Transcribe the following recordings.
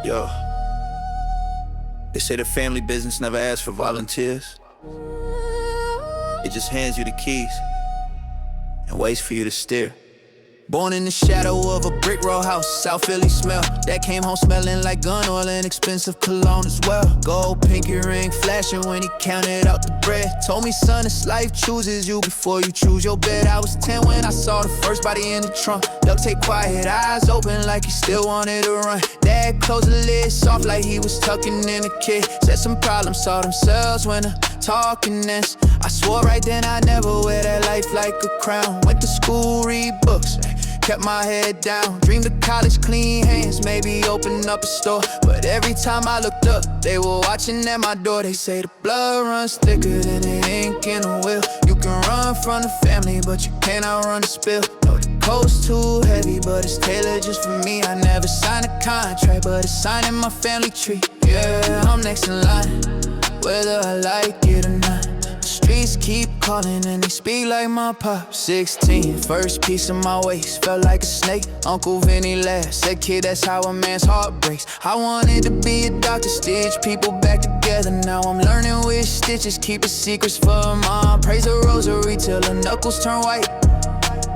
Yo, they say the family business never asks for volunteers. It just hands you the keys and waits for you to steer. Born in the shadow of a brick row house, South Philly smell. Dad came home smelling like gun oil and expensive cologne as well. Gold pinky ring flashing when he counted out the bread. Told me, son, this life chooses you before you choose your bed. I was 10 when I saw the first body in the trunk. Duct tape quiet, eyes open like he still wanted to run. Dad closed the lid soft like he was tucking in a kid. Said some problems saw themselves when the talking ends. I swore right then I'd never wear that life like a crown. Went to school, read books, kept my head down. Dreamed of college, clean hands, maybe open up a store. But every time I looked up, they were watching at my door. They say the blood runs thicker than the ink in a will. You can run from the family, but you can't outrun the spill. No, the coast's too heavy, but it's tailored just for me. I never signed a contract, but it's signed in my family tree. Yeah, I'm next in line, whether I like it or not. Streets keep calling and they speak like my pop. 16, first piece of my waist, felt like a snake. Uncle Vinny laughed, said kid, that's how a man's heart breaks. I wanted to be a doctor, stitch people back together. Now I'm learning which stitches, keep secrets for mom. Praise a rosary till the knuckles turn white.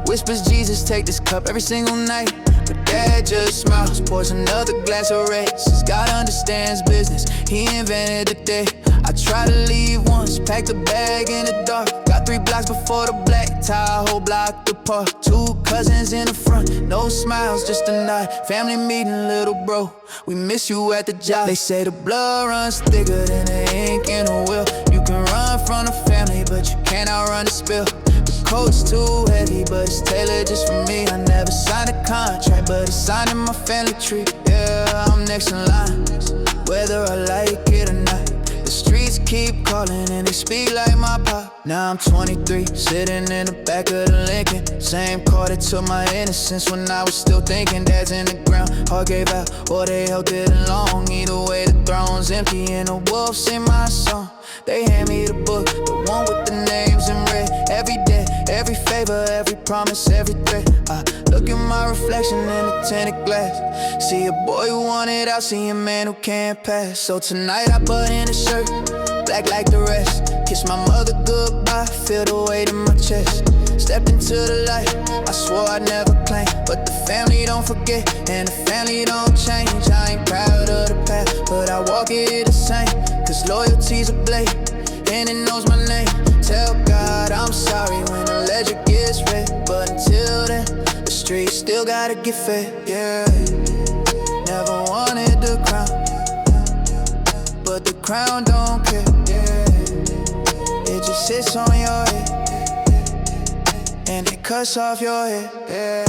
Whispers Jesus, take this cup every single night. But Dad just smiles, pours another glass of red. Says God understands business, he invented the day. I tried to leave once, packed a bag in the dark. Got 3 blocks before the black tie, whole block apart. 2 cousins in the front, no smiles, just a nod. Family meeting, little bro, we miss you at the job. They say the blood runs thicker than the ink in a will. You can run from the family, but you can't outrun the spill. The coat's too heavy, but it's tailored just for me. I never signed a contract, but it's signed in my family tree. Yeah, I'm next in line, whether I like it or not. The streets keep calling and they speak like my pop. Now I'm 23, sitting in the back of the Lincoln. Same car that took my innocence when I was still thinking. Dad's in the ground, heart gave out, or they held it along. Either way, the throne's empty and the wolves in my song. They hand me the book, the one with the names in red. Every day, every favor, every promise, every threat. I look at my reflection in the tinted glass. See a boy who wanted out, see a man who can't pass. So tonight I put in a shirt, black like the rest. Kiss my mother goodbye, feel the weight in my chest. Stepped into the light, I swore I'd never claim. But the family don't forget, and the family don't change. I ain't proud of the past, but I walk it the same. Cause loyalty's a blade, and it knows my name. Tell God I'm sorry when the ledger gets read. But until then, the streets still gotta get fed, yeah. Never wanted the crown, but the crown don't care, yeah. It just sits on your head, and it cuts off your head, yeah.